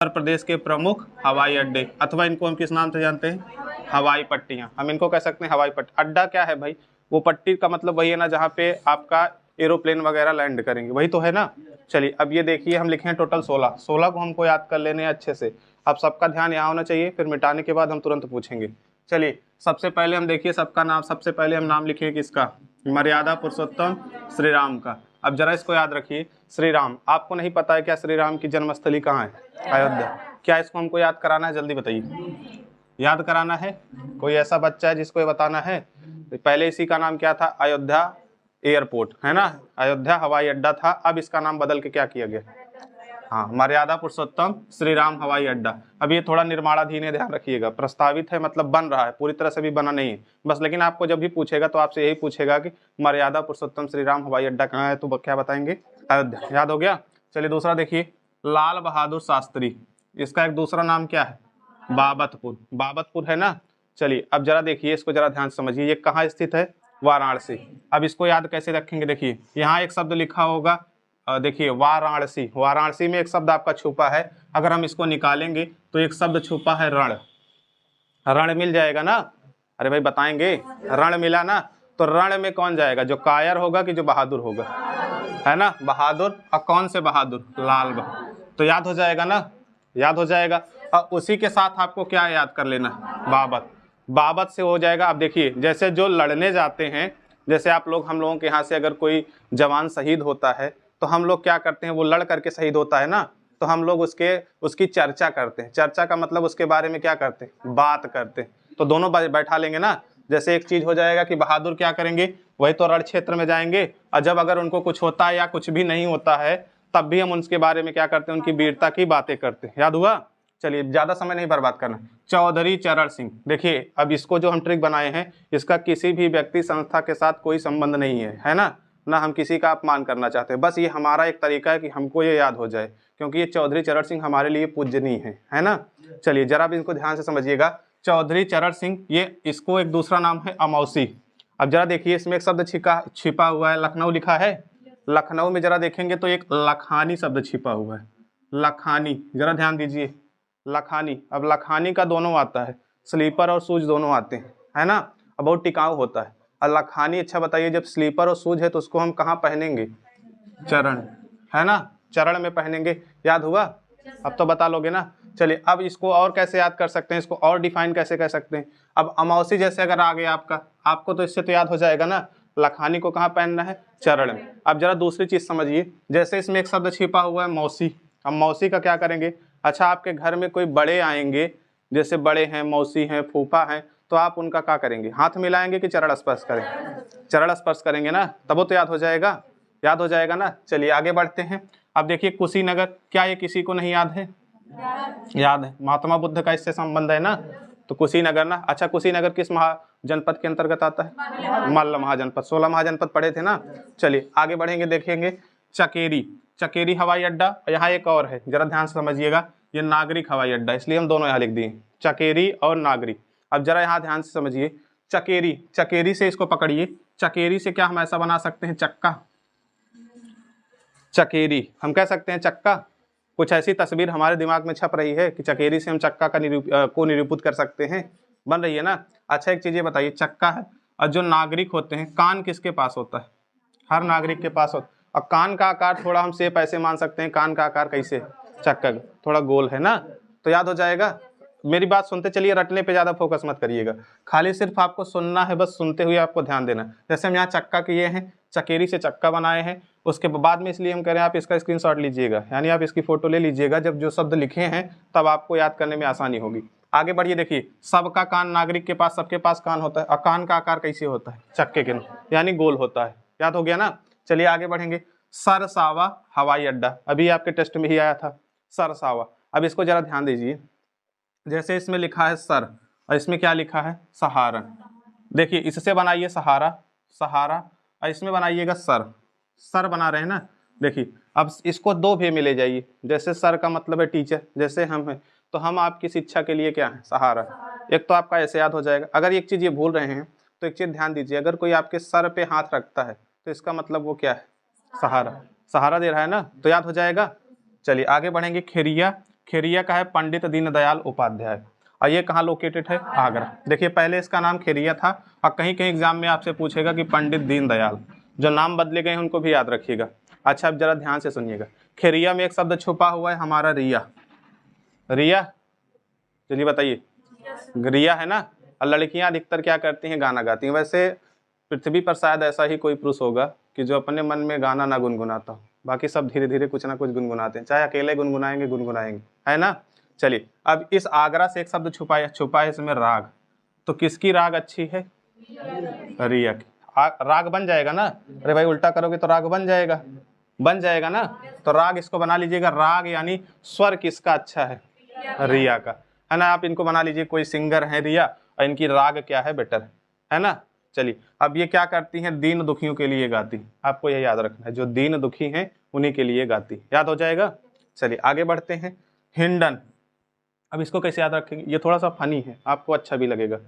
उत्तर प्रदेश के प्रमुख हवाई अड्डे, अथवा इनको हम किस नाम से जानते हैं, हवाई पट्टियां। हम इनको कह सकते हैं हवाई पट्टी। अड्डा क्या है भाई, वो पट्टी का मतलब वही है ना जहाँ पे आपका एरोप्लेन वगैरह लैंड करेंगे, वही तो है ना। चलिए अब ये देखिए हम लिखे हैं टोटल 16 को हमको याद कर लेने हैं अच्छे से। अब सबका ध्यान यहाँ होना चाहिए, फिर मिटाने के बाद हम तुरंत पूछेंगे। चलिए सबसे पहले हम देखिए सबका नाम, सबसे पहले हम नाम लिखेंगे किसका, मर्यादा पुरुषोत्तम श्री राम का। अब जरा इसको याद रखिए, श्री राम, आपको नहीं पता है क्या श्री राम की जन्मस्थली कहाँ है, अयोध्या। क्या इसको हमको याद कराना है, जल्दी बताइए, याद कराना है? कोई ऐसा बच्चा है जिसको ये बताना है? पहले इसी का नाम क्या था, अयोध्या एयरपोर्ट, है ना, अयोध्या हवाई अड्डा था। अब इसका नाम बदल के क्या किया गया, हाँ, मर्यादा पुरुषोत्तम श्री राम हवाई अड्डा। अब ये थोड़ा निर्माणाधीन है, ध्यान रखिएगा, प्रस्तावित है मतलब बन रहा है, पूरी तरह से भी बना नहीं है बस। लेकिन आपको जब भी पूछेगा तो आपसे यही पूछेगा कि मर्यादा पुरुषोत्तम श्री राम हवाई अड्डा कहाँ है, तो क्या बताएंगे, अयोध्या। याद हो गया। चलिए दूसरा देखिए, लाल बहादुर शास्त्री, इसका एक दूसरा नाम क्या है, बाबतपुर, बाबतपुर है ना। चलिए अब जरा देखिए, इसको जरा ध्यान से समझिए, ये कहाँ स्थित है, वाराणसी। अब इसको याद कैसे रखेंगे, देखिए यहाँ एक शब्द लिखा होगा, देखिए वाराणसी, वाराणसी में एक शब्द आपका छुपा है, अगर हम इसको निकालेंगे तो एक शब्द छुपा है रण, रण मिल जाएगा ना। अरे भाई बताएंगे, रण मिला ना, तो रण में कौन जाएगा, जो कायर होगा कि जो बहादुर होगा, है ना, बहादुर। और कौन से बहादुर, लाल बहादुर, तो याद हो जाएगा ना, याद हो जाएगा। और उसी के साथ आपको क्या याद कर लेना, बाबत, बाबत से हो जाएगा। अब देखिए जैसे जो लड़ने जाते हैं, जैसे आप लोग, हम लोगों के यहाँ से अगर कोई जवान शहीद होता है तो हम लोग क्या करते हैं, वो लड़ करके शहीद होता है ना, तो हम लोग उसकी चर्चा करते हैं। चर्चा का मतलब उसके बारे में क्या करते हैं, बात करते हैं। तो दोनों बैठा लेंगे ना, जैसे एक चीज हो जाएगा कि बहादुर क्या करेंगे, वही तो रण क्षेत्र में जाएंगे, और जब अगर उनको कुछ होता है या कुछ भी नहीं होता है तब भी हम उनके बारे में क्या करते हैं, उनकी वीरता की बातें करते हैं। याद हुआ। चलिए ज्यादा समय नहीं बर्बाद करना। चौधरी चरण सिंह, देखिए अब इसको जो हम ट्रिक बनाए हैं, इसका किसी भी व्यक्ति संस्था के साथ कोई संबंध नहीं है ना, ना हम किसी का अपमान करना चाहते हैं, बस ये हमारा एक तरीका है कि हमको ये याद हो जाए, क्योंकि ये चौधरी चरण सिंह हमारे लिए पूजनीय है ना। चलिए जरा भी इनको ध्यान से समझिएगा, चौधरी चरण सिंह, ये इसको एक दूसरा नाम है अमौसी। अब जरा देखिए इसमें एक शब्द छिपा हुआ है, लखनऊ लिखा है, लखनऊ में जरा देखेंगे तो एक लखानी शब्द छिपा हुआ है, लखानी, जरा ध्यान दीजिए, लखानी। अब लखानी का दोनों आता है, स्लीपर और शूज दोनों आते हैं, है ना, अब बहुत टिकाऊ होता है। और लखानी, अच्छा बताइए, जब स्लीपर और शूज है तो उसको हम कहाँ पहनेंगे, चरण, है ना, चरण में पहनेंगे। याद हुआ, अब तो बता लोगे ना। चलिए अब इसको और कैसे याद कर सकते हैं, इसको और डिफाइन कैसे कर सकते हैं। अब अमावसी जैसे अगर आ गया आपका, आपको तो इससे तो याद हो जाएगा ना, लखानी को कहाँ पहनना है, चरण में। अब जरा दूसरी चीज समझिए, जैसे इसमें एक शब्द छिपा हुआ है मौसी, अब मौसी का क्या करेंगे, अच्छा आपके घर में कोई बड़े आएंगे, जैसे बड़े हैं, मौसी हैं, फूफा हैं, तो आप उनका क्या करेंगे, हाथ मिलाएंगे कि चरण स्पर्श करेंगे, चरण स्पर्श करेंगे ना, तब वो तो याद हो जाएगा, याद हो जाएगा ना। चलिए आगे बढ़ते हैं। अब देखिए कुशीनगर, क्या ये किसी को नहीं याद है, याद है, महात्मा बुद्ध का इससे संबंध है ना, तो कुशीनगर ना। अच्छा कुशीनगर किस महाजनपद के अंतर्गत आता है, मल्ल महाजनपद, 16 महाजनपद पढ़े थे ना। चलिए आगे बढ़ेंगे, देखेंगे चकेरी, चकेरी हवाई अड्डा। यहाँ एक और है, जरा ध्यान से समझिएगा, ये नागरिक हवाई अड्डा, इसलिए हम दोनों यहाँ लिख दिए, चकेरी और नागरिक। अब जरा यहाँ ध्यान से समझिए, चकेरी, चकेरी से इसको पकड़िए, चकेरी से क्या हम ऐसा बना सकते हैं, चक्का, चकेरी हम कह सकते हैं चक्का। कुछ ऐसी तस्वीर हमारे दिमाग में छप रही है कि चकेरी से हम चक्का का निरूपित कर सकते हैं, बन रही है ना। अच्छा एक चीज ये बताइए, चक्का है और जो नागरिक होते हैं, कान किसके पास होता है, हर नागरिक के पास होता है, और कान का आकार थोड़ा हम शेप ऐसे मान सकते हैं, कान का आकार कैसे, चक्का थोड़ा गोल है ना, तो याद हो जाएगा। मेरी बात सुनते चलिए, रटने पे ज्यादा फोकस मत करिएगा, खाली सिर्फ आपको सुनना है, बस सुनते हुए आपको ध्यान देना। जैसे हम यहाँ चक्का किए हैं, चकेरी से चक्का बनाए हैं, उसके बाद में इसलिए हम कह रहे हैं आप इसका स्क्रीनशॉट लीजिएगा, यानी आप इसकी फोटो ले लीजिएगा, जब जो शब्द लिखे हैं तब आपको याद करने में आसानी होगी। आगे बढ़िए, देखिए सबका कान, नागरिक के पास, सबके पास कान होता है, और कान का आकार कैसे होता है, चक्के के यानी गोल होता है, याद हो गया ना। चलिए आगे बढ़ेंगे, सरसावा हवाई अड्डा, अभी आपके टेस्ट में ही आया था सरसावा। अब इसको जरा ध्यान दीजिए, जैसे इसमें लिखा है सर और इसमें क्या लिखा है, सहारन। देखिए इससे बनाइए सहारा, सहारा, और इसमें बनाइएगा सर, सर बना रहे हैं ना। देखिए अब इसको दो वे में ले जाइए, जैसे सर का मतलब है टीचर, जैसे हम हैं तो हम आपकी शिक्षा के लिए क्या है, सहारा। एक तो आपका ऐसे याद हो जाएगा। अगर एक चीज ये भूल रहे हैं तो एक चीज ध्यान दीजिए, अगर कोई आपके सर पे हाथ रखता है तो इसका मतलब वो क्या है, सहारा, सहारा दे रहा है ना, तो याद हो जाएगा। चलिए आगे बढ़ेंगे, खेरिया, खेरिया का है पंडित दीनदयाल उपाध्याय, और ये कहाँ लोकेटेड है? आगरा। देखिए पहले इसका नाम खेरिया था, और कहीं कहीं एग्जाम में आपसे पूछेगा कि पंडित दीनदयाल, जो नाम बदले गए हैं उनको भी याद रखिएगा। अच्छा अब जरा ध्यान से सुनिएगा, खेरिया में एक शब्द छुपा हुआ है हमारा रिया। रिया, चलिए बताइए, रिया है ना। और लड़कियां अधिकतर क्या करती हैं? गाना गाती हैं। वैसे पृथ्वी पर शायद ऐसा ही कोई पुरुष होगा कि जो अपने मन में गाना ना गुनगुनाता हो, बाकी सब धीरे धीरे कुछ ना कुछ गुनगुनाते हैं, चाहे अकेले गुनगुनाएंगे, है ना। चलिए अब इस आगरा से एक शब्द छुपा है इसमें राग, तो किसकी राग अच्छी है? रिया की। राग बन जाएगा ना? अरे भाई उल्टा करोगे तो राग बन जाएगा ना। तो राग इसको बना लीजिएगा, राग यानी स्वर किसका अच्छा है? रिया का, है ना। आप इनको बना लीजिए, कोई सिंगर है रिया और इनकी राग क्या है? बेटर, है ना। चलिए अब ये क्या करती हैं? दीन दुखियों के लिए गाती। आपको ये याद रखना है, जो दीन दुखी हैं उन्हीं के लिए गाती। याद हो जाएगा। चलिए आगे बढ़ते हैं। हिंडन, अब इसको कैसे याद रखेंगे? ये थोड़ा सा फनी है, आपको अच्छा भी लगेगा।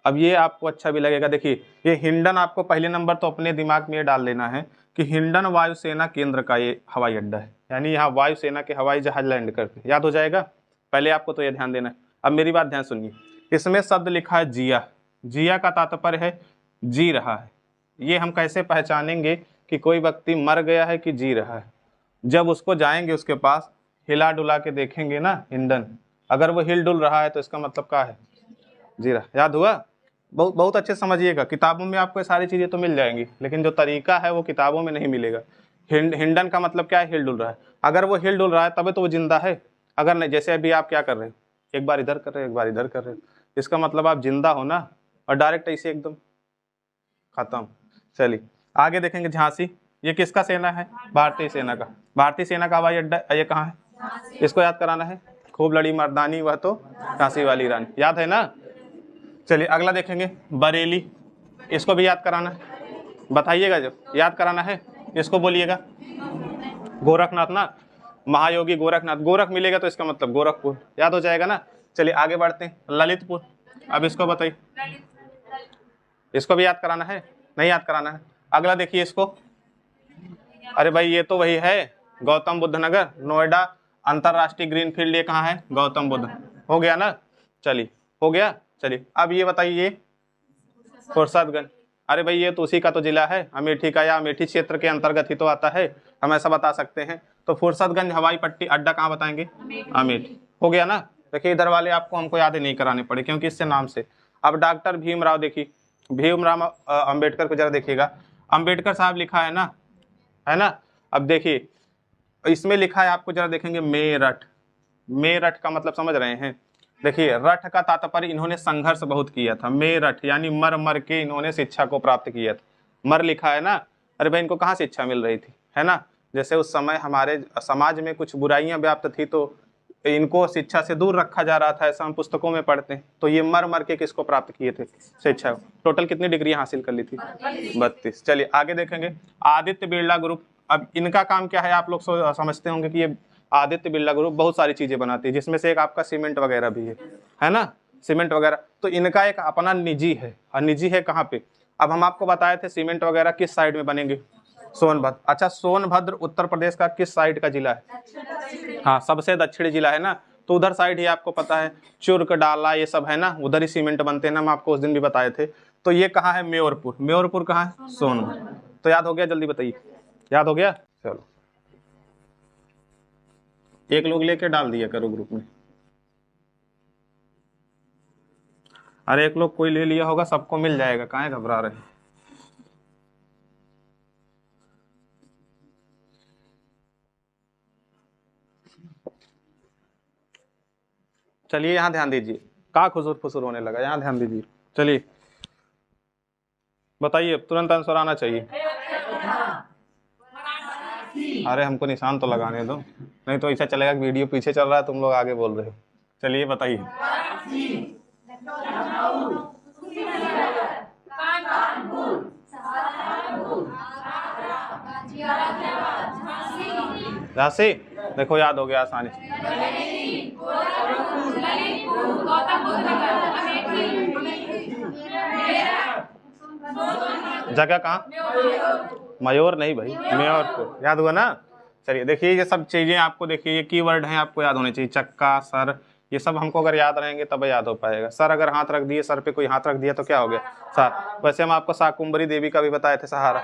अब ये आपको अच्छा भी लगेगा। देखिए ये हिंडन, आपको पहले नंबर तो अपने दिमाग में ये डाल लेना है कि हिंडन वायुसेना केंद्र का ये हवाई अड्डा है, यानी यहाँ वायुसेना के हवाई जहाज लैंड करते हैं। याद हो जाएगा। पहले आपको तो ये ध्यान देना है। अब मेरी बात ध्यान सुनिए, इसमें शब्द लिखा है जिया। जिया का तात्पर्य है जी रहा है। ये हम कैसे पहचानेंगे कि कोई व्यक्ति मर गया है कि जी रहा है? जब उसको जाएंगे उसके पास, हिला डुला के देखेंगे ना हिंडन, अगर वो हिल डुल रहा है तो इसका मतलब क्या है? जी रहा। याद हुआ? बहुत बहुत अच्छे समझिएगा। किताबों में आपको सारी चीज़ें तो मिल जाएंगी, लेकिन जो तरीका है वो किताबों में नहीं मिलेगा। हिंडन का मतलब क्या है? हिल डुल रहा है। अगर वो हिल डुल रहा है तभी तो वो जिंदा है। अगर नहीं, जैसे अभी आप क्या कर रहे हो, एक बार इधर कर रहे हो, एक बार इधर कर रहे हो, इसका मतलब आप जिंदा हो ना, और डायरेक्ट ऐसे एकदम खत्म। चलिए आगे देखेंगे। झांसी, ये किसका सेना है? भारतीय सेना का। भारतीय सेना का हवाई अड्डा ये कहाँ है? इसको याद कराना है। खूब लड़ी मर्दानी वह तो झांसी वाली रानी। याद है ना। चलिए अगला देखेंगे। बरेली, इसको भी याद कराना है। बताइएगा, जब याद कराना है इसको बोलिएगा। गोरखनाथ ना, महायोगी गोरखनाथ। गोरख मिलेगा तो इसका मतलब गोरखपुर। याद हो जाएगा ना। चलिए आगे बढ़ते हैं। ललितपुर, अब इसको बताइए, इसको भी याद कराना है? नहीं याद कराना है। अगला देखिए इसको। अरे भाई ये तो वही है, गौतम बुद्ध नगर। नोएडा अंतरराष्ट्रीय ग्रीन फील्ड, ये कहाँ है? गौतम बुद्ध। हो गया ना। चलिए हो गया। चलिए अब ये बताइए फुर्सतगंज। अरे भाई ये तो उसी का तो जिला है, अमेठी का, या अमेठी क्षेत्र के अंतर्गत ही तो आता है, हम ऐसा बता सकते हैं। तो फुर्सतगंज हवाई पट्टी अड्डा कहाँ बताएंगे? अमेठी। हो गया ना। देखिए इधर वाले आपको हमको याद नहीं कराने पड़े, क्योंकि इससे नाम से। अब डॉक्टर भीमराव, देखिए भीमराव अंबेडकर को जरा देखिएगा। अंबेडकर साहब लिखा है ना, है ना। अब देखिए इसमें लिखा है, आपको जरा देखेंगे, मेरठ। मेरठ का मतलब समझ रहे हैं? देखिए रठ का तात्पर्य, इन्होंने संघर्ष बहुत किया था। मेरठ यानी मर मर के इन्होंने शिक्षा को प्राप्त किया था। मर लिखा है ना। अरे भाई इनको कहाँ शिक्षा मिल रही थी, है ना। जैसे उस समय हमारे समाज में कुछ बुराइयां व्याप्त थी, तो इनको शिक्षा से दूर रखा जा रहा था, ऐसा हम पुस्तकों में पढ़ते हैं। तो ये मर मर के किसको प्राप्त किए थे? शिक्षा। टोटल कितनी डिग्री हासिल कर ली थी? 32। चलिए आगे देखेंगे। आदित्य बिरला ग्रुप, अब इनका काम क्या है? आप लोग समझते होंगे कि ये आदित्य बिरला ग्रुप बहुत सारी चीजें बनाती है, जिसमें से एक आपका सीमेंट वगैरह भी है ना, सीमेंट वगैरह। तो इनका एक अपना निजी है, और निजी है कहाँ पे? अब हम आपको बताए थे सीमेंट वगैरह किस साइड में बनेंगे? सोनभद्र। अच्छा सोनभद्र उत्तर प्रदेश का किस साइड का जिला है? हाँ सबसे दक्षिणी जिला है ना। तो उधर साइड ही आपको पता है, चुर्क डाला ये सब है ना, उधर ही सीमेंट बनते हैं ना, हम आपको उस दिन भी बताए थे। तो ये कहाँ है? मेयरपुर। मेयरपुर कहाँ है? सोनभद्र। तो याद हो गया? जल्दी बताइए, याद हो गया? चलो एक लोग लेके डाल दिया करो ग्रुप में। अरे एक लोग कोई ले लिया होगा, सबको मिल जाएगा, काहे घबरा रहे हैं? चलिए यहाँ ध्यान दीजिए, का खुसुर फुसुर होने लगा, यहाँ ध्यान दीजिए। चलिए बताइए, तुरंत आंसर आना चाहिए। अरे हमको निशान तो लगाने दो, नहीं तो ऐसा चलेगा कि वीडियो पीछे चल रहा है, तुम लोग आगे बोल रहे हो। चलिए बताइए। झांसी, देखो याद हो गया आसानी से। जगह कहाँ? मयूर नहीं भाई, मेयरपुर। याद हुआ ना। चलिए देखिए ये सब चीज़ें आपको, देखिए ये कीवर्ड हैं, आपको याद होने चाहिए। चक्का, सर, ये सब हमको अगर याद रहेंगे तब याद हो पाएगा। सर अगर हाथ रख दिए, सर पे कोई हाथ रख दिया तो क्या हो गया? सर। वैसे हम आपको शाकुंभरी देवी का भी बताए थे सहारा,